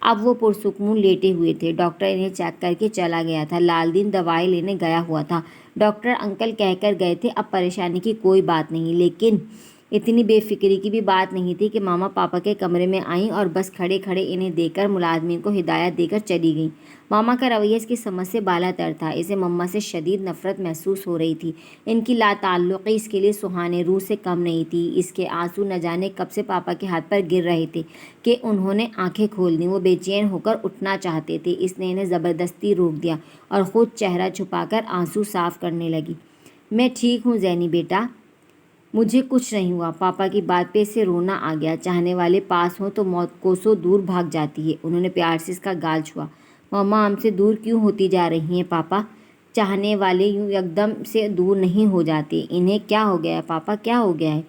اب وہ پرسکون لیٹے ہوئے تھے۔ ڈاکٹر انہیں چیک کر کے چلا گیا تھا۔ لال دین دوائی لینے گیا ہوا تھا۔ ڈاکٹر انکل کہہ کر گئے تھے اب پریشانی کی کوئی بات نہیں، لیکن اتنی بے فکری کی بھی بات نہیں تھی کہ ماما پاپا کے کمرے میں آئیں اور بس کھڑے کھڑے انہیں دیکھ کر ملازمین کو ہدایت دے کر چلی گئیں۔ ماما کا رویہ اس کی سمجھ سے بالا تر تھا۔ اسے مما سے شدید نفرت محسوس ہو رہی تھی۔ ان کی لا تعلقی اس کے لیے سہانے روح سے کم نہیں تھی۔ اس کے آنسو نہ جانے کب سے پاپا کے ہاتھ پر گر رہے تھے کہ انہوں نے آنکھیں کھول دیں۔ وہ بے چین ہو کر اٹھنا چاہتے تھے۔ اس نے انہیں زبردستی روک دیا اور خود چہرہ چھپا کر آنسو صاف کرنے لگی۔ میں ٹھیک ہوں زینی بیٹا، مجھے کچھ نہیں ہوا۔ پاپا کی بات پہ اسے رونا آ گیا۔ چاہنے والے پاس ہوں تو موت کوسوں دور بھاگ جاتی ہے۔ انہوں نے پیار سے اس کا گال چھوا۔ مما ہم سے دور کیوں ہوتی جا رہی ہیں پاپا؟ چاہنے والے یوں یکدم سے دور نہیں ہو جاتے۔ انہیں کیا ہو گیا ہے پاپا، کیا ہو گیا ہے؟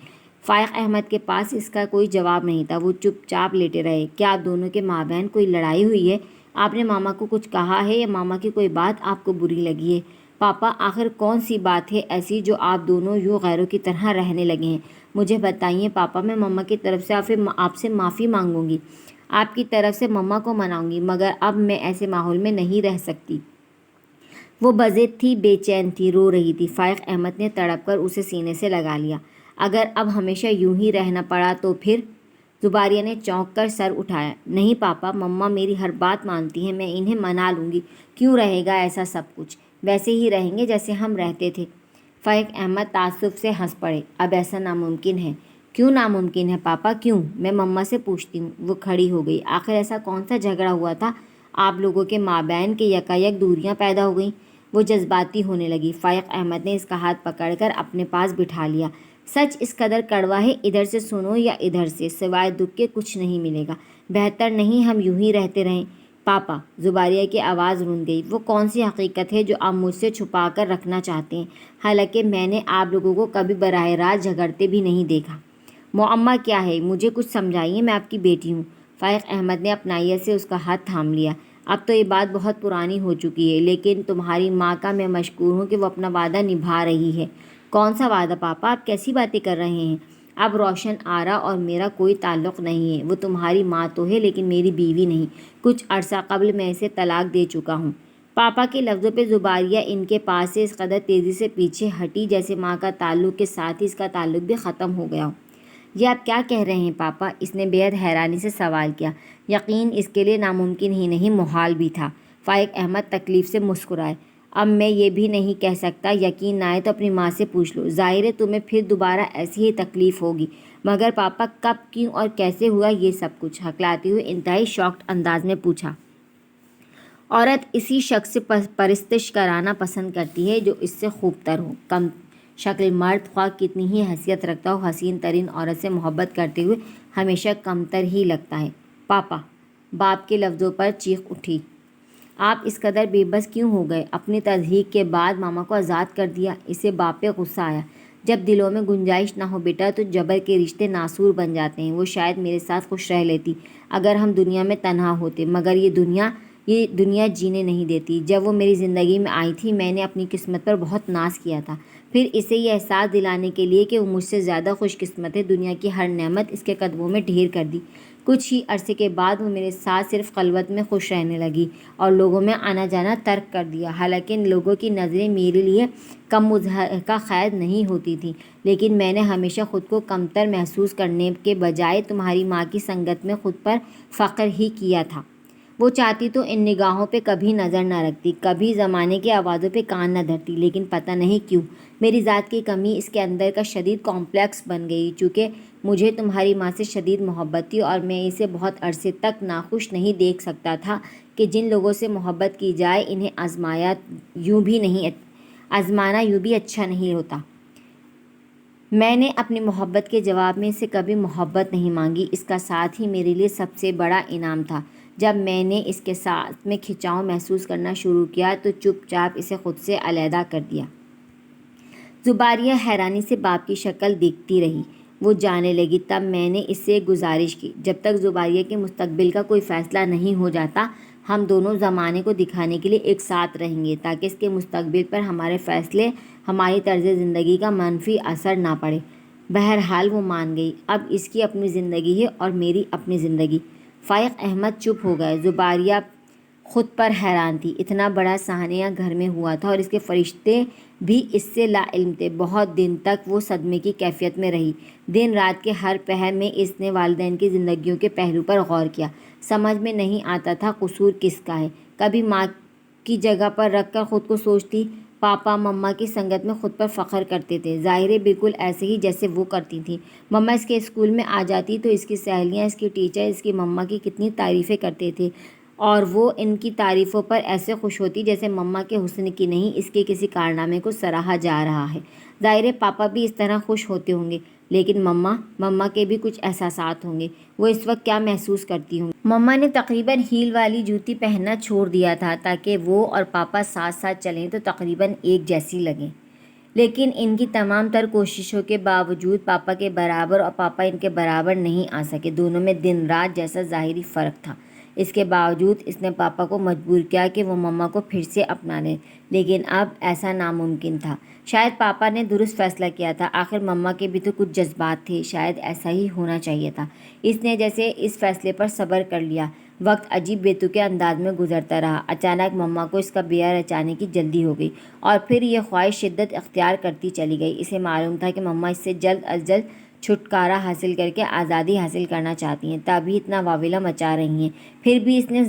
فائق احمد کے پاس اس کا کوئی جواب نہیں تھا۔ وہ چپ چاپ لیٹے رہے۔ کیا آپ دونوں کے مابین کوئی لڑائی ہوئی ہے؟ آپ نے ماما کو کچھ کہا ہے یا ماما کی کوئی بات آپ کو بری لگی ہے؟ پاپا آخر کون سی بات ہے ایسی جو آپ دونوں یوں غیروں کی طرح رہنے لگے ہیں؟ مجھے بتائیے پاپا، میں مما کی طرف سے آپ سے معافی مانگوں گی، آپ کی طرف سے مما کو مناؤں گی، مگر اب میں ایسے ماحول میں نہیں رہ سکتی۔ وہ بضد تھی، بے چین تھی، رو رہی تھی۔ فائق احمد نے تڑپ کر اسے سینے سے لگا لیا۔ اگر اب ہمیشہ یوں ہی رہنا پڑا تو پھر؟ زباریہ نے چونک کر سر اٹھایا۔ نہیں پاپا، مما میری ہر بات مانتی ہیں، میں انہیں منا لوں گی۔ کیوں رہے گا ایسا سب کچھ؟ ویسے ہی رہیں گے جیسے ہم رہتے تھے۔ فائق احمد تعصب سے ہنس پڑے۔ اب ایسا ناممکن ہے۔ کیوں ناممکن ہے پاپا، کیوں؟ میں مما سے پوچھتی ہوں۔ وہ کھڑی ہو گئی۔ آخر ایسا کون سا جھگڑا ہوا تھا آپ لوگوں کے مابین کہ یکایک دوریاں پیدا ہو گئیں؟ وہ جذباتی ہونے لگی۔ فائق احمد نے اس کا ہاتھ پکڑ کر اپنے پاس بٹھا لیا۔ سچ اس قدر کڑوا ہے، ادھر سے سنو یا ادھر سے، سوائے دکھ کے کچھ نہیں ملے گا۔ بہتر نہیں ہم یوں ہی رہتے رہیں؟ پاپا، زباریہ کی آواز رون گئی۔ وہ کون سی حقیقت ہے جو آپ مجھ سے چھپا کر رکھنا چاہتے ہیں؟ حالانکہ میں نے آپ لوگوں کو کبھی براہ راست جھگڑتے بھی نہیں دیکھا۔ معمہ کیا ہے؟ مجھے کچھ سمجھائیے، میں آپ کی بیٹی ہوں۔ فائق احمد نے اپنائیت سے اس کا ہاتھ تھام لیا۔ اب تو یہ بات بہت پرانی ہو چکی ہے، لیکن تمہاری ماں کا میں مشکور ہوں کہ وہ اپنا وعدہ نبھا رہی ہے۔ کون سا وعدہ پاپا؟ آپ کیسی باتیں کر رہے ہیں؟ اب روشن آرا اور میرا کوئی تعلق نہیں ہے۔ وہ تمہاری ماں تو ہے لیکن میری بیوی نہیں۔ کچھ عرصہ قبل میں اسے طلاق دے چکا ہوں۔ پاپا کے لفظوں پہ زباریہ ان کے پاس سے اس قدر تیزی سے پیچھے ہٹی جیسے ماں کا تعلق کے ساتھ ہی اس کا تعلق بھی ختم ہو گیا ہو۔ یہ آپ کیا کہہ رہے ہیں پاپا؟ اس نے بے حد حیرانی سے سوال کیا۔ یقین اس کے لیے ناممکن ہی نہیں، محال بھی تھا۔ فائق احمد تکلیف سے مسکرائے۔ اب میں یہ بھی نہیں کہہ سکتا، یقین نہ آئے تو اپنی ماں سے پوچھ لو۔ ظاہر ہے تمہیں پھر دوبارہ ایسی ہی تکلیف ہوگی، مگر پاپا کب، کیوں اور کیسے ہوا یہ سب کچھ؟ ہکلاتے ہوئے انتہائی شاکڈ انداز میں پوچھا۔ عورت اسی شخص سے پرستش کرانا پسند کرتی ہے جو اس سے خوب تر ہو۔ کم شکل مرد خواہ کتنی ہی حیثیت رکھتا ہو، حسین ترین عورت سے محبت کرتے ہوئے ہمیشہ کمتر ہی لگتا ہے۔ پاپا، باپ کے لفظوں پر چیخ اٹھی۔ آپ اس قدر بے بس کیوں ہو گئے؟ اپنی تضحیک کے بعد ماما کو آزاد کر دیا۔ اسے باپ پہ غصہ آیا۔ جب دلوں میں گنجائش نہ ہو بیٹا تو جبر کے رشتے ناسور بن جاتے ہیں۔ وہ شاید میرے ساتھ خوش رہ لیتی اگر ہم دنیا میں تنہا ہوتے، مگر یہ دنیا جینے نہیں دیتی۔ جب وہ میری زندگی میں آئی تھی میں نے اپنی قسمت پر بہت ناز کیا تھا، پھر اسے یہ احساس دلانے کے لیے کہ وہ مجھ سے زیادہ خوش قسمت ہے، دنیا کی ہر نعمت اس کے قدموں میں ڈھیر کر دی۔ کچھ ہی عرصے کے بعد وہ میرے ساتھ صرف خلوت میں خوش رہنے لگی اور لوگوں میں آنا جانا ترک کر دیا۔ حالانکہ لوگوں کی نظریں میرے لیے کم مضحکہ خیز نہیں ہوتی تھیں، لیکن میں نے ہمیشہ خود کو کمتر محسوس کرنے کے بجائے تمہاری ماں کی سنگت میں خود پر فخر ہی کیا تھا۔ وہ چاہتی تو ان نگاہوں پہ کبھی نظر نہ رکھتی، کبھی زمانے کی آوازوں پہ کان نہ دھرتی، لیکن پتہ نہیں کیوں میری ذات کی کمی اس کے اندر کا شدید کمپلیکس بن گئی۔ چونکہ مجھے تمہاری ماں سے شدید محبت تھی اور میں اسے بہت عرصے تک ناخوش نہیں دیکھ سکتا تھا کہ جن لوگوں سے محبت کی جائے انہیں آزمانا یوں بھی اچھا نہیں ہوتا۔ میں نے اپنی محبت کے جواب میں اسے کبھی محبت نہیں مانگی۔ اس کا ساتھ ہی میرے لیے سب سے بڑا انعام تھا۔ جب میں نے اس کے ساتھ میں کھنچاؤ محسوس کرنا شروع کیا تو چپ چاپ اسے خود سے علیحدہ کر دیا۔ زباریہ حیرانی سے باپ کی شکل دیکھتی رہی۔ وہ جانے لگی۔ تب میں نے اس سے گزارش کی، جب تک زباریہ کے مستقبل کا کوئی فیصلہ نہیں ہو جاتا ہم دونوں زمانے کو دکھانے کے لیے ایک ساتھ رہیں گے تاکہ اس کے مستقبل پر ہمارے فیصلے، ہماری طرز زندگی کا منفی اثر نہ پڑے۔ بہرحال وہ مان گئی۔ اب اس کی اپنی زندگی ہے اور میری اپنی زندگی۔ فائق احمد چپ ہو گئے۔ زباریہ خود پر حیران تھی، اتنا بڑا سانحہ گھر میں ہوا تھا اور اس کے فرشتے بھی اس سے لا علم تھے۔ بہت دن تک وہ صدمے کی کیفیت میں رہی۔ دن رات کے ہر پہر میں اس نے والدین کی زندگیوں کے پہلو پر غور کیا۔ سمجھ میں نہیں آتا تھا قصور کس کا ہے۔ کبھی ماں کی جگہ پر رکھ کر خود کو سوچتی، پاپا مما کی سنگت میں خود پر فخر کرتے تھے، ظاہر بالکل ایسے ہی جیسے وہ کرتی تھیں۔ مما اس کے اسکول میں آ جاتی تو اس کی سہیلیاں، اس کی ٹیچر، اس کی مما کی کتنی تعریفیں کرتے تھے اور وہ ان کی تعریفوں پر ایسے خوش ہوتی جیسے مما کے حسن کی نہیں، اس کے کسی کارنامے کو سراہا جا رہا ہے۔ ظاہر پاپا بھی اس طرح خوش ہوتے ہوں گے، لیکن مما کے بھی کچھ احساسات ہوں گے۔ وہ اس وقت کیا محسوس کرتی ہوں گی؟ مما نے تقریباً ہیل والی جوتی پہننا چھوڑ دیا تھا تاکہ وہ اور پاپا ساتھ ساتھ چلیں تو تقریباً ایک جیسی لگیں، لیکن ان کی تمام تر کوششوں کے باوجود پاپا کے برابر اور پاپا ان کے برابر نہیں آ سکے۔ دونوں میں دن رات جیسا ظاہری فرق تھا۔ اس کے باوجود اس نے پاپا کو مجبور کیا کہ وہ مما کو پھر سے اپنا لیں، لیکن اب ایسا ناممکن تھا۔ شاید پاپا نے درست فیصلہ کیا تھا، آخر مما کے بھی تو کچھ جذبات تھے، شاید ایسا ہی ہونا چاہیے تھا۔ اس نے جیسے اس فیصلے پر صبر کر لیا۔ وقت عجیب بے تکے انداز میں گزرتا رہا۔ اچانک مما کو اس کا بیاہ رچانے کی جلدی ہو گئی اور پھر یہ خواہش شدت اختیار کرتی چلی گئی۔ اسے معلوم تھا کہ مما اس سے جلد از جلد چھٹکارا حاصل کر کے آزادی حاصل کرنا چاہتی ہیں، تبھی اتنا واویلا مچا رہی ہیں۔ پھر بھی اس نے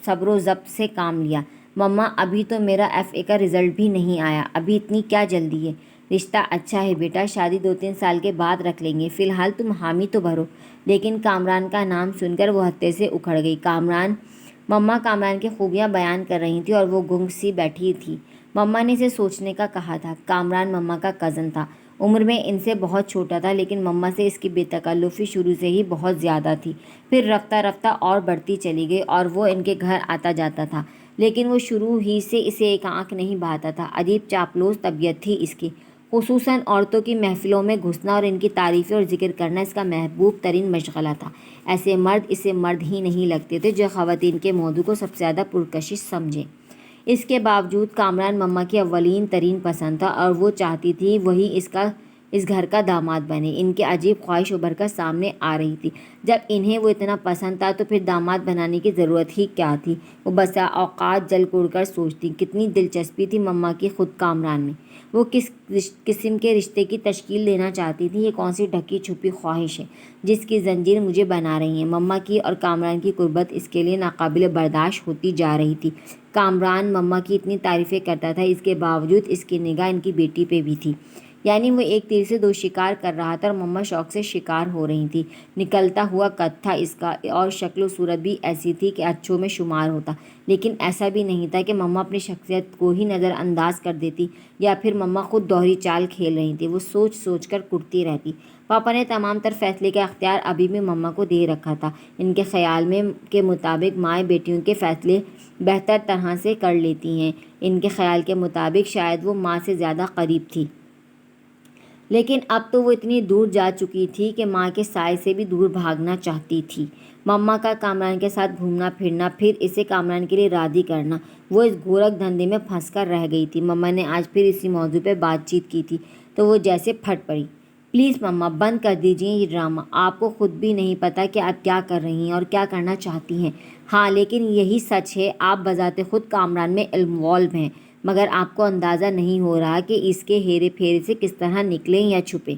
صبر و ضبط سے کام لیا۔ مما ابھی تو میرا FA کا رزلٹ بھی نہیں آیا، ابھی اتنی کیا جلدی ہے؟ رشتہ اچھا ہے بیٹا، شادی 2-3 سال کے بعد رکھ لیں گے، فی الحال تم حامی تو بھرو۔ لیکن کامران کا نام سن کر وہ ہتے سے اکھڑ گئی۔ مما کامران کی خوبیاں بیان کر رہی تھی اور وہ گنگ سی بیٹھی تھی۔ مما نے اسے سوچنے کا کہا تھا۔ کامران مما کا کزن تھا، عمر میں ان سے بہت چھوٹا تھا، لیکن مما سے اس کی بے تکلفی شروع سے ہی بہت زیادہ تھی۔ پھر رفتہ رفتہ اور بڑھتی چلی گئی اور وہ ان کے گھر آتا جاتا تھا، لیکن وہ شروع ہی سے اسے ایک آنکھ نہیں بھاتا تھا۔ عجیب چاپلوس طبیعت تھی اس کی، خصوصاً عورتوں کی محفلوں میں گھسنا اور ان کی تعریفیں اور ذکر کرنا اس کا محبوب ترین مشغلہ تھا۔ ایسے مرد اسے مرد ہی نہیں لگتے تھے جو خواتین کے موضوع کو سب سے زیادہ پرکشش سمجھیں۔ اس کے باوجود کامران مما کی اولین ترین پسند تھا اور وہ چاہتی تھی وہی اس گھر کا داماد بنے۔ ان کی عجیب خواہش ابھر کر سامنے آ رہی تھی۔ جب انہیں وہ اتنا پسند تھا تو پھر داماد بنانے کی ضرورت ہی کیا تھی؟ وہ بسا اوقات جل کڑ کر سوچتی، کتنی دلچسپی تھی مما کی خود کامران میں۔ وہ کس قسم کے رشتے کی تشکیل دینا چاہتی تھی؟ یہ کون سی ڈھکی چھپی خواہش ہے جس کی زنجیر مجھے بنا رہی ہے؟ مما کی اور کامران کی قربت اس کے لیے ناقابل برداشت ہوتی جا رہی تھی۔ کامران مما کی اتنی تعریفیں کرتا تھا، اس کے باوجود اس کی نگاہ ان کی بیٹی پہ بھی تھی۔ یعنی وہ ایک تیر سے 2 شکار کر رہا تھا اور مما شوق سے شکار ہو رہی تھی۔ نکلتا ہوا قد تھا اس کا اور شکل و صورت بھی ایسی تھی کہ اچھوں میں شمار ہوتا، لیکن ایسا بھی نہیں تھا کہ مما اپنی شخصیت کو ہی نظر انداز کر دیتی یا پھر مما خود دوہری چال کھیل رہی تھی۔ وہ سوچ سوچ کر کڑتی رہتی۔ پاپا نے تمام تر فیصلے کا اختیار ابھی بھی مما کو دے رکھا تھا۔ ان کے خیال کے مطابق مائیں بیٹیوں کے فیصلے بہتر طرح سے کر لیتی ہیں۔ ان کے خیال کے مطابق شاید وہ ماں سے زیادہ قریب تھی، لیکن اب تو وہ اتنی دور جا چکی تھی کہ ماں کے سائے سے بھی دور بھاگنا چاہتی تھی۔ مما کا کامران کے ساتھ گھومنا پھرنا، پھر اسے کامران کے لیے راضی کرنا، وہ اس گورکھ دھندے میں پھنس کر رہ گئی تھی۔ مما نے آج پھر اسی موضوع پہ بات چیت کی تھی تو وہ جیسے پھٹ پڑی۔ پلیز مما، بند کر دیجیے یہ ڈرامہ، آپ کو خود بھی نہیں پتہ کہ آپ کیا کر رہی ہیں اور کیا کرنا چاہتی ہیں۔ ہاں، لیکن یہی سچ ہے، آپ بذات خود کامران میں انوالو ہیں، مگر آپ کو اندازہ نہیں ہو رہا کہ اس کے ہیرے پھیرے سے کس طرح نکلیں یا چھپیں۔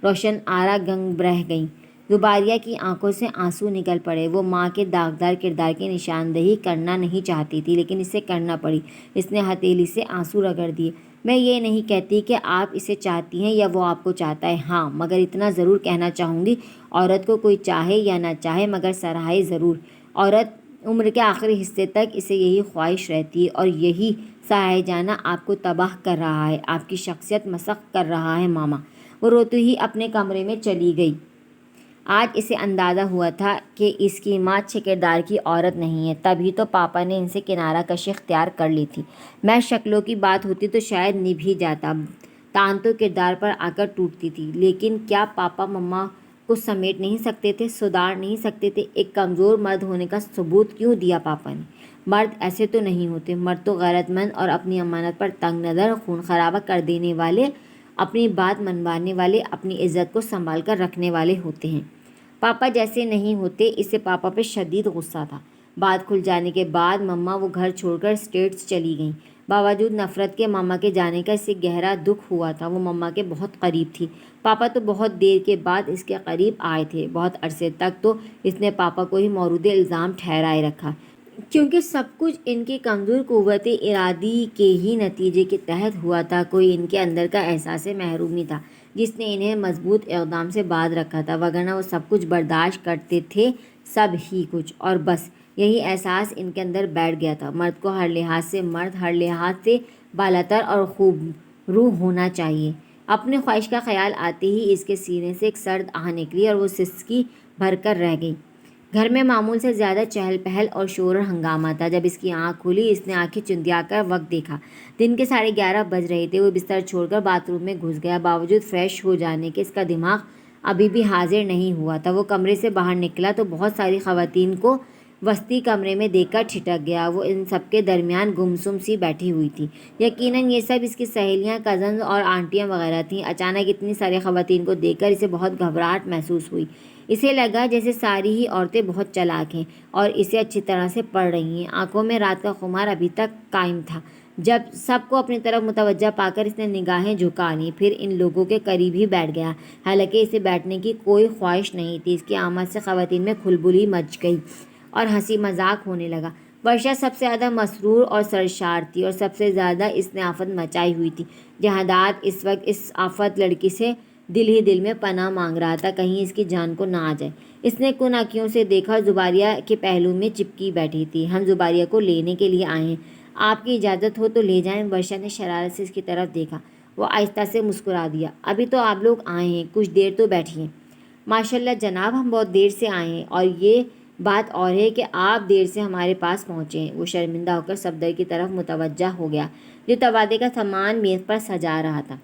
روشن آرا گنگ رہ گئیں۔ زباریہ کی آنکھوں سے آنسو نکل پڑے۔ وہ ماں کے داغدار کردار کی نشاندہی کرنا نہیں چاہتی تھی، لیکن اسے کرنا پڑی۔ اس نے ہتھیلی سے آنسو رگڑ دیے۔ میں یہ نہیں کہتی کہ آپ اسے چاہتی ہیں یا وہ آپ کو چاہتا ہے، ہاں، مگر اتنا ضرور کہنا چاہوں گی، عورت کو کوئی چاہے یا نہ چاہے مگر سراہے ضرور۔ عورت عمر کے آخری حصے تک اسے یہی خواہش رہتی ہے اور یہی سراہے جانا آپ کو تباہ کر رہا ہے، آپ کی شخصیت مسخ کر رہا ہے ماما۔ وہ روتی ہی اپنے کمرے میں چلی گئی۔ آج اسے اندازہ ہوا تھا کہ اس کی ماں اچھے کردار کی عورت نہیں ہے، تبھی تو پاپا نے ان سے کنارہ کشی اختیار کر لی تھی۔ میں شکلوں کی بات ہوتی تو شاید نبھ ہی جاتا، تان تو کردار پر آ کر ٹوٹتی تھی۔ لیکن کیا پاپا مما کو سمیٹ نہیں سکتے تھے، سدھار نہیں سکتے تھے؟ ایک کمزور مرد ہونے کا ثبوت کیوں دیا پاپا نے؟ مرد ایسے تو نہیں ہوتے، مرد تو غیرت مند اور اپنی امانت پر تنگ نظر، خون خرابہ کر دینے والے، اپنی بات منوانے والے، اپنی عزت کو سنبھال کر رکھنے والے ہوتے ہیں۔ پاپا جیسے نہیں ہوتے۔ اسے پاپا پہ شدید غصہ تھا۔ بات کھل جانے کے بعد مما وہ گھر چھوڑ کر اسٹیٹس چلی گئیں۔ باوجود نفرت کے مما کے جانے کا اسے گہرا دکھ ہوا تھا۔ وہ مما کے بہت قریب تھی۔ پاپا تو بہت دیر کے بعد اس کے قریب آئے تھے۔ بہت عرصے تک تو اس نے پاپا کو ہی مورد الزام ٹھہرائے رکھا، کیونکہ سب کچھ ان کی کمزور قوت ارادی کے ہی نتیجے کے تحت ہوا تھا۔ کوئی ان کے اندر کا احساس محرومی تھا جس نے انہیں مضبوط اقدام سے باندھ رکھا تھا، وگرنہ وہ سب کچھ برداشت کرتے تھے، سب ہی کچھ، اور بس یہی احساس ان کے اندر بیٹھ گیا تھا۔ مرد کو ہر لحاظ سے مرد، ہر لحاظ سے بالاتر اور خوب روح ہونا چاہیے۔ اپنی خواہش کا خیال آتے ہی اس کے سینے سے ایک سرد آہ نکلی اور وہ سسکی بھر کر رہ گئی۔ گھر میں معمول سے زیادہ چہل پہل اور شور و ہنگامہ تھا۔ جب اس کی آنکھ کھلی اس نے آنکھیں چندیا کر وقت دیکھا۔ دن کے 11:30 بج رہے تھے۔ وہ بستر چھوڑ کر باتھ روم میں گھس گیا۔ باوجود فریش ہو جانے کے اس کا دماغ ابھی بھی حاضر نہیں ہوا تھا۔ وہ کمرے سے باہر نکلا تو بہت ساری خواتین کو وسطی کمرے میں دیکھ کر ٹھٹک گیا۔ وہ ان سب کے درمیان گمسم سی بیٹھی ہوئی تھی۔ یقیناً یہ سب اس کی سہیلیاں، کزنز اور آنٹیاں وغیرہ تھیں۔ اچانک اتنی ساری خواتین کو دیکھ کر اسے بہت گھبراہٹ محسوس ہوئی۔ اسے لگا جیسے ساری ہی عورتیں بہت چالاک ہیں اور اسے اچھی طرح سے پڑھ رہی ہیں۔ آنکھوں میں رات کا خمار ابھی تک قائم تھا۔ جب سب کو اپنی طرف متوجہ پا کر اس نے نگاہیں جھکا لیں، پھر ان لوگوں کے قریب ہی بیٹھ گیا۔ حالانکہ اسے بیٹھنے کی کوئی خواہش نہیں تھی۔ اس کی آمد سے خواتین میں کھلبلی مچ گئی اور ہنسی مذاق ہونے لگا۔ ورشا سب سے زیادہ مسرور اور سرشار تھی اور سب سے زیادہ اس نے آفت مچائی ہوئی تھی۔ جہادات اس وقت اس آفت لڑکی سے دل ہی دل میں پناہ مانگ رہا تھا، کہیں اس کی جان کو نہ آ جائے۔ اس نے کن آنکھوں سے دیکھا، زباریہ کے پہلو میں چپکی بیٹھی تھی۔ ہم زباریہ کو لینے کے لیے آئے ہیں، آپ کی اجازت ہو تو لے جائیں۔ ورشا نے شرارت سے اس کی طرف دیکھا۔ وہ آہستہ سے مسکرا دیا۔ ابھی تو آپ لوگ آئے ہیں، کچھ دیر تو بیٹھیے۔ ماشاءاللہ جناب، ہم بہت دیر سے آئے ہیں اور یہ بات اور ہے کہ آپ دیر سے ہمارے پاس پہنچے ہیں۔ وہ شرمندہ ہو کر صفدر کی طرف متوجہ ہو گیا جو تبادلے کا سامان میز پر سجا رہا تھا۔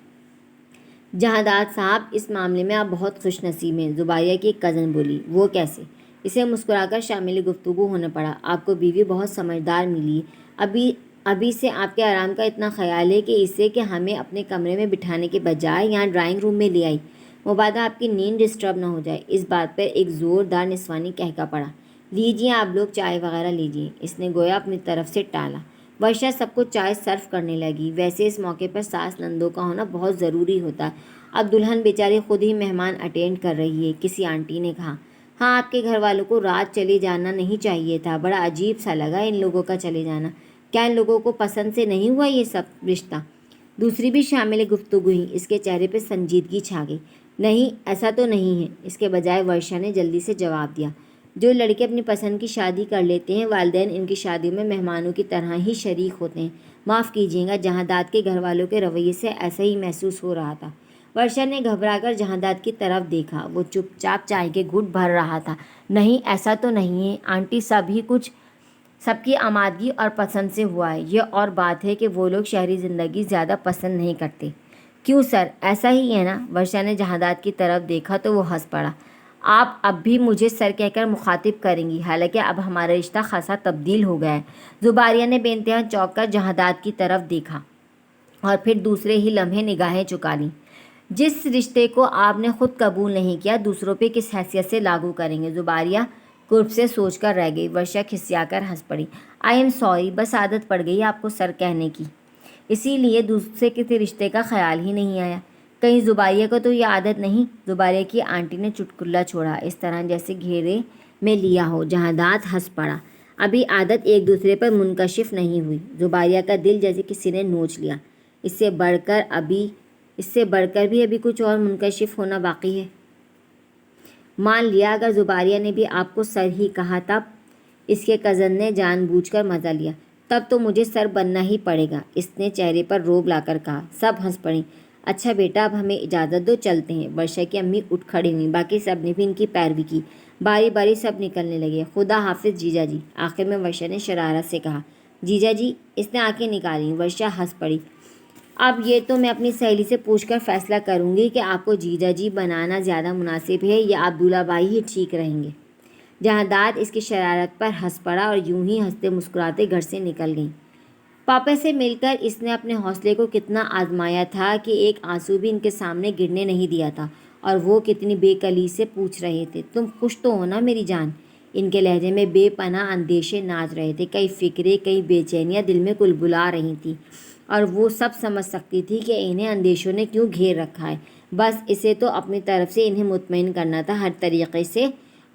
جہادات صاحب، اس معاملے میں آپ بہت خوش نصیب ہیں، زباریہ کی ایک کزن بولی۔ وہ کیسے؟ اسے مسکرا کر شامل گفتگو ہونا پڑا۔ آپ کو بیوی بہت سمجھدار ملی ہے۔ ابھی سے آپ کے آرام کا اتنا خیال ہے کہ اسے کہ ہمیں اپنے کمرے میں بٹھانے کے بجائے یہاں ڈرائنگ روم میں لے آئی، مبادا آپ کی نیند ڈسٹرب نہ ہو جائے۔ اس بات پر ایک زوردار نسوانی کہکا پڑا۔ لیجیے آپ لوگ چائے وغیرہ لیجیے۔ اس نے گویا اپنی طرف سے ٹالا۔ ورشا سب کو چائے سرو کرنے لگی۔ ویسے اس موقع پر ساس نندوں کا ہونا بہت ضروری ہوتا ہے، اب دلہن بیچاری خود ہی مہمان اٹینڈ کر رہی ہے، کسی آنٹی نے کہا۔ ہاں، آپ کے گھر والوں کو رات چلے جانا نہیں چاہیے تھا، بڑا عجیب سا لگا ان لوگوں کا چلے جانا۔ کیا ان لوگوں کو پسند سے نہیں ہوا یہ سب رشتہ؟ دوسری بھی شامل گفتگو ہوئی۔ اس کے چہرے پہ سنجیدگی چھا گئی۔ نہیں، ایسا تو نہیں ہے، اس کے بجائے ورشا نے جلدی سے جواب دیا۔ جو لڑکے اپنی پسند کی شادی کر لیتے ہیں، والدین ان کی شادیوں میں مہمانوں کی طرح ہی شریک ہوتے ہیں۔ معاف کیجیے گا، جہادات کے گھر والوں کے رویے سے ایسا ہی محسوس ہو رہا تھا۔ ورشا نے گھبرا کر جہادات کی طرف دیکھا۔ وہ چپ چاپ چائے کے گھٹ بھر رہا تھا۔ نہیں، ایسا تو نہیں ہے آنٹی، سب کی آمادگی اور پسند سے ہوا ہے۔ یہ اور بات ہے کہ وہ لوگ شہری زندگی زیادہ پسند نہیں کرتے۔ کیوں سر، ایسا ہی ہے نا؟ ورشا نے جہادات کی طرف دیکھا تو وہ ہنس پڑا۔ آپ اب بھی مجھے سر کہہ کر مخاطب کریں گی، حالانکہ اب ہمارا رشتہ خاصا تبدیل ہو گیا ہے۔ زباریہ نے بے انتہا چونک کر جہادات کی طرف دیکھا اور پھر دوسرے ہی لمحے نگاہیں چکا لیں۔ جس رشتے کو آپ نے خود قبول نہیں کیا، دوسروں پہ کس حیثیت سے لاگو کریں گے؟ زباریہ قرب سے سوچ کر رہ گئی۔ ورشا کھسیا کر ہنس پڑی۔ آئی ایم سوری، بس عادت پڑ گئی آپ کو سر کہنے کی، اسی لیے دوسرے کسی رشتے کا خیال ہی نہیں آیا۔ کہیں زباریہ کو تو یہ عادت نہیں؟ زباریہ کی آنٹی نے چٹکلا چھوڑا، اس طرح جیسے گھیرے میں لیا ہو۔ جہادات ہنس پڑا۔ ابھی عادت ایک دوسرے پر منکشف نہیں ہوئی۔ زباریہ کا دل جیسے کسی نے نوچ لیا۔ اس سے بڑھ کر بھی ابھی کچھ اور منکشف ہونا باقی ہے۔ مان لیا اگر زباریہ نے بھی آپ کو سر ہی کہا، تب اس کے کزن نے جان بوجھ کر مزہ لیا، تب تو مجھے سر بننا ہی پڑے گا، اس نے چہرے پر روب لا کر کہا۔ سب ہنس پڑیں۔ اچھا بیٹا، اب ہمیں اجازت دو، چلتے ہیں۔ ورشا کی امی اٹھ کھڑی ہوئیں، باقی سب نے بھی ان کی پیروی کی۔ باری باری سب نکلنے لگے۔ خدا حافظ جیجا جی، آخر میں ورشا نے شرارت سے کہا۔ جیجا جی؟ اس نے آنکھیں نکالیں۔ ورشا ہنس پڑی۔ اب یہ تو میں اپنی سہیلی سے پوچھ کر فیصلہ کروں گی کہ آپ کو جیجا جی بنانا زیادہ مناسب ہے یا عبداللہ بھائی ہی ٹھیک رہیں گے۔ جہادات اس کی شرارت پر ہنس پڑا اور یوں ہی ہنستے مسکراتے گھر سے نکل گئیں۔ پاپا سے مل کر اس نے اپنے حوصلے کو کتنا آزمایا تھا کہ ایک آنسو بھی ان کے سامنے گرنے نہیں دیا تھا، اور وہ کتنی بے کلی سے پوچھ رہے تھے، تم خوش تو ہو نا میری جان؟ ان کے لہجے میں بے پناہ اندیشے ناچ رہے تھے، کئی فکریں، کئی بے چینیاں دل میں کلبلا رہی تھیں، اور وہ سب سمجھ سکتی تھی کہ انہیں اندیشوں نے کیوں گھیر رکھا ہے۔ بس اسے تو اپنی طرف سے انہیں مطمئن کرنا تھا، ہر طریقے سے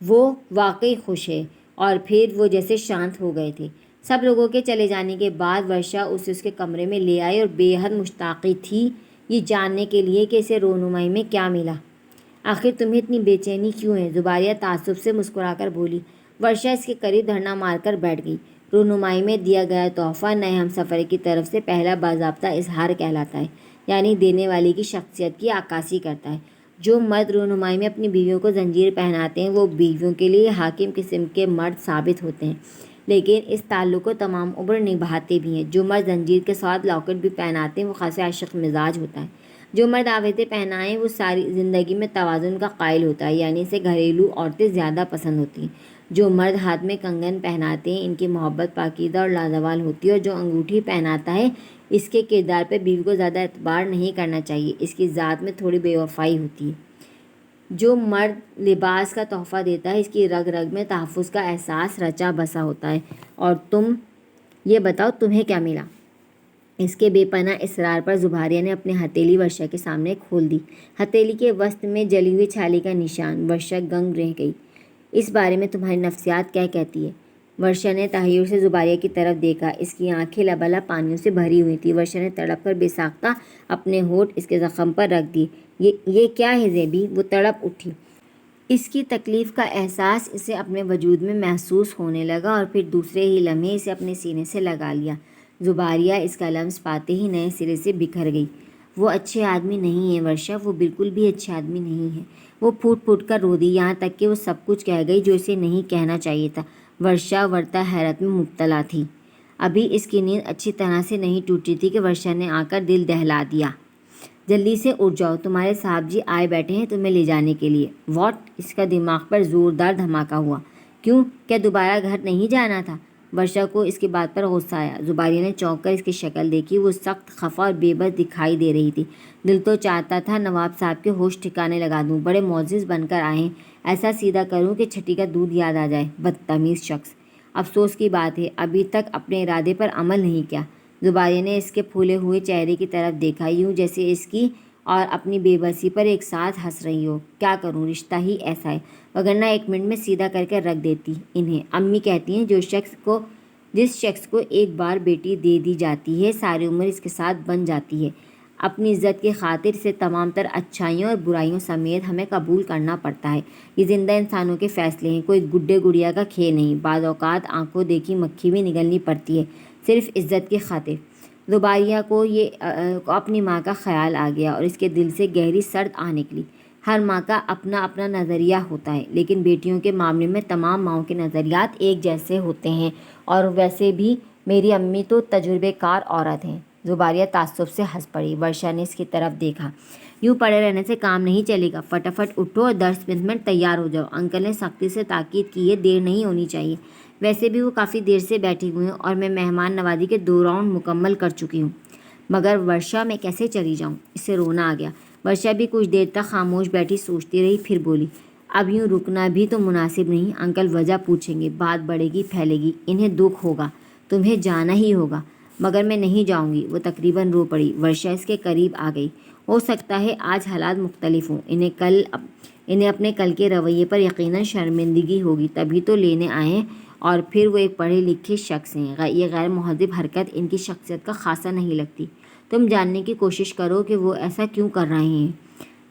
وہ واقعی خوش ہے۔ اور پھر وہ جیسے شانت ہو گئے تھے۔ سب لوگوں کے چلے جانے کے بعد ورشا اسے اس کے کمرے میں لے آئی اور بے حد مشتاقی تھی یہ جاننے کے لیے کہ اسے رونمائی میں کیا ملا۔ آخر تمہیں اتنی بے چینی کیوں ہے؟ زباریہ تعصب سے مسکرا کر بولی۔ ورشا اس کے قریب دھرنا مار کر بیٹھ گئی۔ رونمائی میں دیا گیا تحفہ نئے ہمسفر کی طرف سے پہلا باضابطہ اظہار کہلاتا ہے، یعنی دینے والے کی شخصیت کی عکاسی کرتا ہے۔ جو مرد رونمائی میں اپنی بیویوں کو زنجیر پہناتے ہیں وہ بیویوں کے لیے حاکم قسم کے مرد ثابت ہوتے ہیں، لیکن اس تعلق کو تمام عمر نبھاتے بھی ہیں۔ جو مرد زنجیر کے ساتھ لاکٹ بھی پہناتے ہیں وہ خاص عاشق مزاج ہوتا ہے۔ جو مرد آویزیں پہنائیں وہ ساری زندگی میں توازن کا قائل ہوتا ہے، یعنی اسے گھریلو عورتیں زیادہ پسند ہوتی ہیں۔ جو مرد ہاتھ میں کنگن پہناتے ہیں ان کی محبت پاکیزہ اور لازوال ہوتی ہے، اور جو انگوٹھی پہناتا ہے اس کے کردار پہ بیوی کو زیادہ اعتبار نہیں کرنا چاہیے، اس کی ذات میں تھوڑی بے وفائی ہوتی ہے۔ جو مرد لباس کا تحفہ دیتا ہے اس کی رگ رگ میں تحفظ کا احساس رچا بسا ہوتا ہے۔ اور تم یہ بتاؤ تمہیں کیا ملا؟ اس کے بے پناہ اصرار پر زباریہ نے اپنی ہتھیلی ورشا کے سامنے کھول دی۔ ہتھیلی کے وسط میں جلی ہوئی چھالی کا نشان۔ ورشا گنگ رہ گئی۔ اس بارے میں تمہاری نفسیات کیا کہتی ہے؟ ورشا نے تحیر سے زباریہ کی طرف دیکھا۔ اس کی آنکھیں لبالب پانیوں سے بھری ہوئی تھیں۔ ورشا نے تڑپ کر بے ساختہ اپنے ہونٹ اس کے زخم پر رکھ دیے۔ یہ کیا ہے زیبی؟ وہ تڑپ اٹھی۔ اس کی تکلیف کا احساس اسے اپنے وجود میں محسوس ہونے لگا اور پھر دوسرے ہی لمحے اسے اپنے سینے سے لگا لیا۔ زباریہ اس کا لمس پاتے ہی نئے سرے سے بکھر گئی۔ وہ اچھے آدمی نہیں ہے ورشا، وہ بالکل بھی اچھے آدمی نہیں ہے۔ وہ پھوٹ پھوٹ کر رو دی، یہاں تک کہ وہ سب کچھ کہہ گئی جو اسے نہیں کہنا چاہیے تھا۔ ورشا ورتا حیرت میں مبتلا تھی۔ ابھی اس کی نیند اچھی طرح سے نہیں ٹوٹی تھی کہ ورشا نے آ کر دل دہلا دیا۔ جلدی سے اٹھ جاؤ، تمہارے صاحب جی آئے بیٹھے ہیں تمہیں لے جانے کے لیے۔ واٹ؟ اس کا دماغ پر زوردار دھماکہ ہوا۔ کیوں؟ کیا دوبارہ گھر نہیں جانا تھا؟ ورشا کو اس کی بات پر غصہ آیا۔ زباریہ نے چونک کر اس کی شکل دیکھی۔ وہ سخت خفا اور بے بس دکھائی دے رہی تھی۔ دل تو چاہتا تھا نواب صاحب کے ہوش ٹھکانے لگا دوں، بڑے معزز بن کر آئے ہیں، ایسا سیدھا کروں کہ چھٹی کا دودھ یاد آ جائے۔ بدتمیز شخص! افسوس کی بات ہے ابھی تک اپنے ارادے پر عمل نہیں کیا۔ زباریہ نے اس کے پھولے ہوئے چہرے کی طرف دیکھا، یوں جیسے اس کی اور اپنی بے بسی پر ایک ساتھ ہنس رہی ہو۔ کیا کروں، رشتہ ہی ایسا ہے، وگرنہ ایک منٹ میں سیدھا کر کے رکھ دیتی انہیں۔ امی کہتی ہیں جس شخص کو ایک بار بیٹی دے دی جاتی ہے ساری عمر اس کے ساتھ بن جاتی ہے۔ اپنی عزت کی خاطر سے تمام تر اچھائیوں اور برائیوں سمیت ہمیں قبول کرنا پڑتا ہے۔ یہ زندہ انسانوں کے فیصلے ہیں، کوئی گڈے گڑیا کا کھیل نہیں۔ بعض اوقات آنکھوں دیکھی مکھی بھی نگلنی پڑتی ہے، صرف عزت کی خاطر۔ زباریہ کو اپنی ماں کا خیال آ گیا اور اس کے دل سے گہری سرد آ نکلی۔ ہر ماں کا اپنا اپنا نظریہ ہوتا ہے، لیکن بیٹیوں کے معاملے میں تمام ماؤں کے نظریات ایک جیسے ہوتے ہیں، اور ویسے بھی میری امی تو تجربے کار عورت ہیں۔ زباریہ تعصب سے ہنس پڑی۔ ورشا نے اس کی طرف دیکھا۔ یوں پڑے رہنے سے کام نہیں چلے گا، فٹافٹ اٹھو اور 10 منٹ تیار ہو جاؤ۔ انکل نے سختی سے تاکید کی ہے، دیر نہیں ہونی چاہیے۔ ویسے بھی وہ کافی دیر سے بیٹھی ہوئی ہیں اور میں مہمان نوازی کے 2 راؤنڈ مکمل کر چکی ہوں۔ مگر ورشا میں کیسے چلی جاؤں؟ اسے رونا آ گیا۔ ورشا بھی کچھ دیر تک خاموش بیٹھی سوچتی رہی، پھر بولی، اب یوں رکنا بھی تو مناسب نہیں، انکل وجہ پوچھیں گے، بات بڑھے گی پھیلے گی، انہیں دکھ ہوگا، تمہیں جانا ہی ہوگا۔ مگر میں نہیں جاؤں گی۔ وہ تقریباً رو پڑی۔ ورشا اس کے قریب آ گئی۔ ہو سکتا ہے آج حالات مختلف ہوں، انہیں اپنے کل کے رویے پر یقیناً شرمندگی ہوگی، تبھی تو لینے آئے ہیں، اور پھر وہ ایک پڑھے لکھے شخص ہیں۔ یہ غیر مہذب حرکت ان کی شخصیت کا خاصا نہیں لگتی۔ تم جاننے کی کوشش کرو کہ وہ ایسا کیوں کر رہے ہیں۔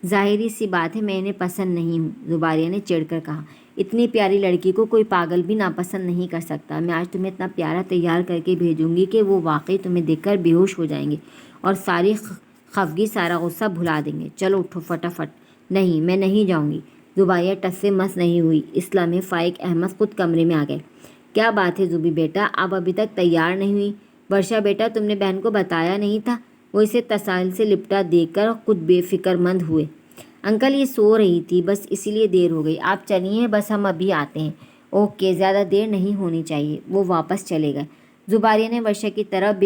ظاہری سی بات ہے میں انہیں پسند نہیں ہوں، زباریہ نے چڑھ کر کہا۔ اتنی پیاری لڑکی کو کوئی پاگل بھی ناپسند نہیں کر سکتا۔ میں آج تمہیں اتنا پیارا تیار کر کے بھیجوں گی کہ وہ واقعی تمہیں دیکھ کر بے ہوش ہو جائیں گے اور ساری خفگی سارا غصہ بھلا دیں گے۔ چلو اٹھو فٹافٹ۔ نہیں، میں نہیں جاؤں گی۔ زباریہ ٹس سے مس نہیں ہوئی۔ اس لمحے فائق احمد خود کمرے میں آ گئے۔ کیا بات ہے زبی بیٹا، آپ ابھی تک تیار نہیں ہوئی؟ ورشا بیٹا تم نے بہن کو بتایا نہیں تھا؟ وہ اسے تساہل سے لپٹا دیکھ کر خود بے فکر مند ہوئے۔ انکل یہ سو رہی تھی، بس اسی لیے دیر ہو گئی۔ آپ چلیے، بس ہم ابھی آتے ہیں۔ اوکے، زیادہ دیر نہیں ہونی چاہیے۔ وہ واپس چلے گئے۔ زباریہ نے ورشا کی طرف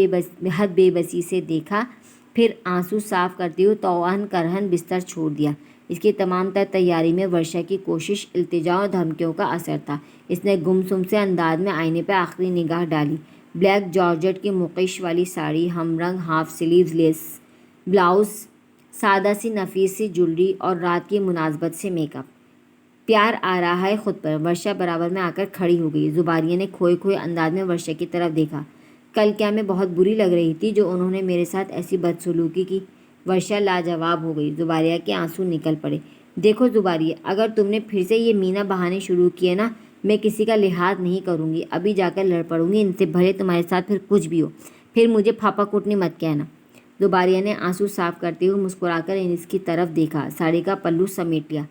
بے بسی سے دیکھا، پھر آنسو صاف کرتے ہوئے توہن کرہن بستر چھوڑ دیا۔ اس کی تمام تر تیاری میں ورشا کی کوشش، التجا اور دھمکیوں کا اثر تھا۔ اس نے گمسم سے انداز میں آئینے پہ آخری نگاہ ڈالی۔ بلیک جارجٹ کی مقش والی ساڑی، ہم رنگ ہاف سلیوز لیس بلاؤز، سادہ سی نفیس سی جولری اور رات کی مناسبت سے میک اپ۔ پیار آ رہا ہے خود پر۔ ورشا برابر میں آ کر کھڑی ہو گئی۔ زباریہ نے کھوئے کھوئے انداز میں ورشا کی طرف دیکھا۔ کل کیا میں بہت بری لگ رہی تھی جو انہوں نے میرے ساتھ ایسی بدسلوکی کی؟ ورشا لاجواب ہو گئی۔ زباریہ کے آنسو نکل پڑے۔ دیکھو زباریہ، اگر تم نے پھر سے یہ مینا بہانے شروع کیے نا، میں کسی کا لحاظ نہیں کروں گی، ابھی جا کر لڑ پڑوں گی ان سے، بھلے تمہارے ساتھ پھر کچھ بھی ہو، پھر مجھے پھاپا کوٹنی مت کہنا۔ زباریہ نے آنسو صاف کرتے ہوئے مسکرا کر اس کی طرف دیکھا، ساڑی کا پلو سمیٹ لیا۔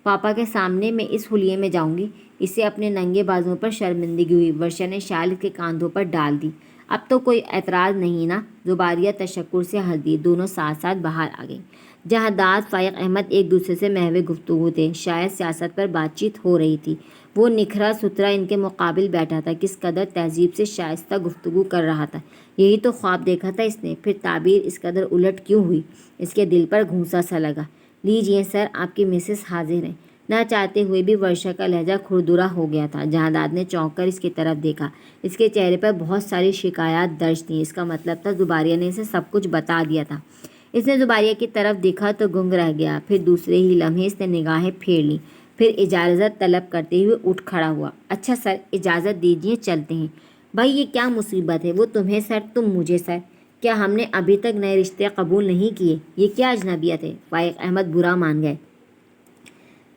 پاپا کے سامنے میں اس حلیے میں جاؤں گی؟ اسے اپنے ننگے بازوؤں پر شرمندگی ہوئی۔ ورشا نے شال اس کے کاندھوں پر ڈال دی۔ اب تو کوئی اعتراض نہیں نا؟ زباریہ تشکر سے ہنس دی۔ دونوں ساتھ ساتھ باہر آ گئیں۔ جہانداز فائق احمد ایک دوسرے سے محو گفتگو تھے، شاید سیاست پر بات چیت ہو رہی تھی۔ وہ نکھرا ستھرا ان کے مقابل بیٹھا تھا، کس قدر تہذیب سے شائستہ گفتگو کر رہا تھا۔ یہی تو خواب دیکھا تھا اس نے، پھر تعبیر اس قدر الٹ کیوں ہوئی؟ اس کے دل پر گھونسا سا لگا۔ لیجئے سر، آپ کی مسز حاضر ہیں۔ نہ چاہتے ہوئے بھی ورشا کا لہجہ کھردرا ہو گیا تھا۔ جہانداز نے چونک کر اس کی طرف دیکھا۔ اس کے چہرے پر بہت ساری شکایات درج تھیں۔ اس کا مطلب تھا زباریہ نے اسے سب کچھ بتا دیا تھا۔ اس نے زباریہ کی طرف دیکھا تو گنگ رہ گیا، پھر دوسرے ہی لمحے اس نے نگاہیں پھیر لیں، پھر اجازت طلب کرتے ہوئے اٹھ کھڑا ہوا۔ اچھا سر، اجازت دیجیے، چلتے ہیں۔ بھائی یہ کیا مصیبت ہے؟ وہ تمہیں سر، تم مجھے سر؟ کیا ہم نے ابھی تک نئے رشتے قبول نہیں کیے؟ یہ کیا اجنبیت ہے؟ فائق احمد برا مان گئے۔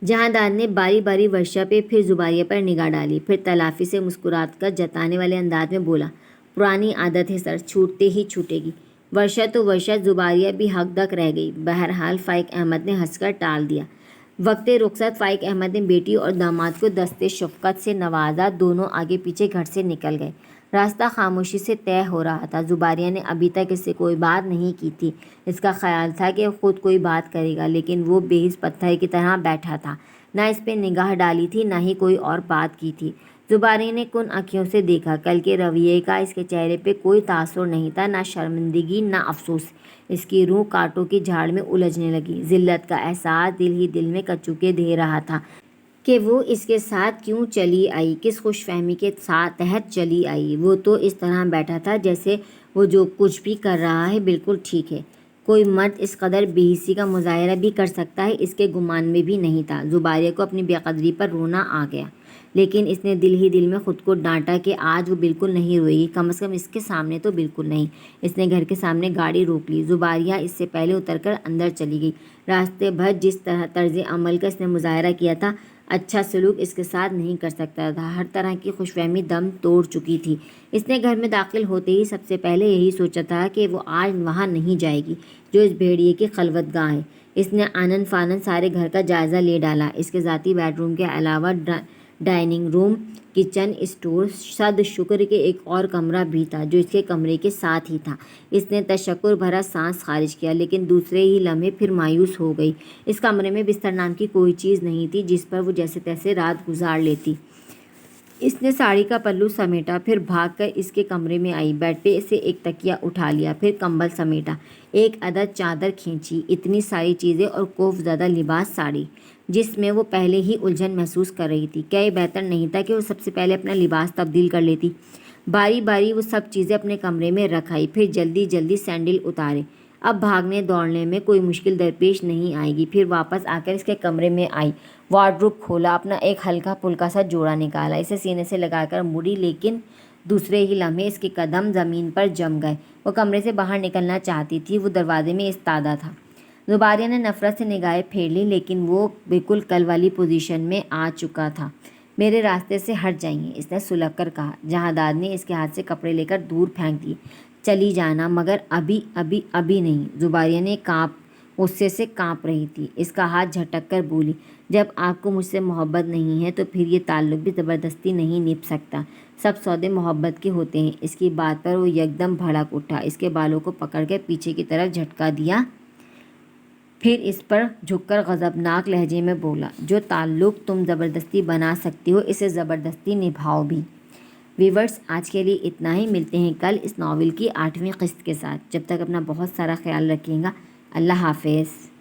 جہانداز نے باری باری ورشا پہ پھر زباریہ پر نگاہ ڈالی، پھر تلافی سے مسکرات کر جتانے والے انداز میں بولا، پرانی عادت ہے سر، چھوٹتے ہی چھوٹے گی۔ ورشا تو ورشا، زباریہ بھی حق دک رہ گئی۔ بہرحال فائق احمد نے ہنس کر ٹال دیا۔ وقت رخصت فائق احمد نے بیٹی اور داماد کو دستے شفقت سے نوازا۔ دونوں آگے پیچھے گھر سے نکل گئے۔ راستہ خاموشی سے طے ہو رہا تھا۔ زباریہ نے ابھی تک اس سے کوئی بات نہیں کی تھی۔ اس کا خیال تھا کہ خود کوئی بات کرے گا، لیکن وہ بے حس پتھر کی طرح بیٹھا تھا، نہ اس پہ نگاہ ڈالی تھی، نہ ہی کوئی اور بات کی تھی۔ زباریہ نے کن آنکھوں سے دیکھا۔ کل کے رویے کا اس کے چہرے پہ کوئی تاثر نہیں تھا، نہ شرمندگی، نہ افسوس۔ اس کی روح کانٹوں کی جھاڑ میں الجھنے لگی۔ ذلت کا احساس دل ہی دل میں کچوکے دے رہا تھا کہ وہ اس کے ساتھ کیوں چلی آئی، کس خوش فہمی کے تحت چلی آئی۔ وہ تو اس طرح بیٹھا تھا جیسے وہ جو کچھ بھی کر رہا ہے بالکل ٹھیک ہے۔ کوئی مرد اس قدر بے حسی کا مظاہرہ بھی کر سکتا ہے، اس کے گمان میں بھی نہیں تھا۔ زباریہ کو اپنی بے قدری پر رونا آ گیا، لیکن اس نے دل ہی دل میں خود کو ڈانٹا کہ آج وہ بالکل نہیں روئے گی، کم از کم اس کے سامنے تو بالکل نہیں۔ اس نے گھر کے سامنے گاڑی روک لی۔ زباریہ اس سے پہلے اتر کر اندر چلی گئی۔ راستے بھر جس طرز عمل کا اس نے مظاہرہ کیا تھا، اچھا سلوک اس کے ساتھ نہیں کر سکتا تھا۔ ہر طرح کی خوش فہمی دم توڑ چکی تھی۔ اس نے گھر میں داخل ہوتے ہی سب سے پہلے یہی سوچا تھا کہ وہ آج وہاں نہیں جائے گی جو اس بھیڑیے کی خلوت گاہ ہے۔ اس نے آنن فانن سارے گھر کا جائزہ لے ڈالا۔ اس کے ذاتی بیڈ روم کے علاوہ ڈائننگ روم، کچن، اسٹور، صد شکر کے ایک اور کمرہ بھی تھا جو اس کے کمرے کے ساتھ ہی تھا۔ اس نے تشکر بھرا سانس خارج کیا، لیکن دوسرے ہی لمحے پھر مایوس ہو گئی۔ اس کمرے میں بستر نام کی کوئی چیز نہیں تھی جس پر وہ جیسے تیسے رات گزار لیتی۔ اس نے ساڑی کا پلو سمیٹا، پھر بھاگ کر اس کے کمرے میں آئی، بیڈ پہ سے ایک تکیہ اٹھا لیا، پھر کمبل سمیٹا، ایک عدد چادر کھینچی۔ اتنی ساری چیزیں اور خوف زدہ لباس، ساڑی جس میں وہ پہلے ہی الجھن محسوس کر رہی تھی۔ کیا یہ بہتر نہیں تھا کہ وہ سب سے پہلے اپنا لباس تبدیل کر لیتی؟ باری باری وہ سب چیزیں اپنے کمرے میں رکھ آئی، پھر جلدی جلدی سینڈل اتارے۔ اب بھاگنے دوڑنے میں کوئی مشکل درپیش نہیں آئے گی۔ پھر واپس آ کر اس کے کمرے میں آئی، وارڈروب کھولا، اپنا ایک ہلکا پھلکا سا جوڑا نکالا، اسے سینے سے لگا کر مڑی، لیکن دوسرے ہی لمحے اس کے قدم زمین پر جم گئے۔ وہ کمرے سے باہر نکلنا چاہتی تھی، وہ دروازے میں ایستادہ تھا۔ زباریہ نے نفرت سے نگاہیں پھیر لی، لیکن وہ بالکل کل والی پوزیشن میں آ چکا تھا۔ میرے راستے سے ہٹ جائیے، اس نے سلگ کر کہا۔ جہانداز نے اس کے ہاتھ سے کپڑے لے کر دور پھینک دیے۔ چلی جانا، مگر ابھی ابھی ابھی نہیں۔ زباریہ نے غصے سے کانپ رہی تھی، اس کا ہاتھ جھٹک کر بولی، جب آپ کو مجھ سے محبت نہیں ہے تو پھر یہ تعلق بھی زبردستی نہیں نبھ سکتا۔ سب سودے محبت کے ہوتے ہیں۔ اس کی بات پر وہ یکدم بھڑک اٹھا، اس کے بالوں کو پکڑ کے پیچھے کی طرف جھٹکا دیا، پھر اس پر جھک کر غضبناک لہجے میں بولا، جو تعلق تم زبردستی بنا سکتی ہو اسے زبردستی نبھاؤ بھی۔ ویورز، آج کے لیے اتنا ہی۔ ملتے ہیں کل اس ناول کی 8ویں قسط کے ساتھ۔ جب تک اپنا بہت سارا خیال رکھیے گا۔ اللہ حافظ۔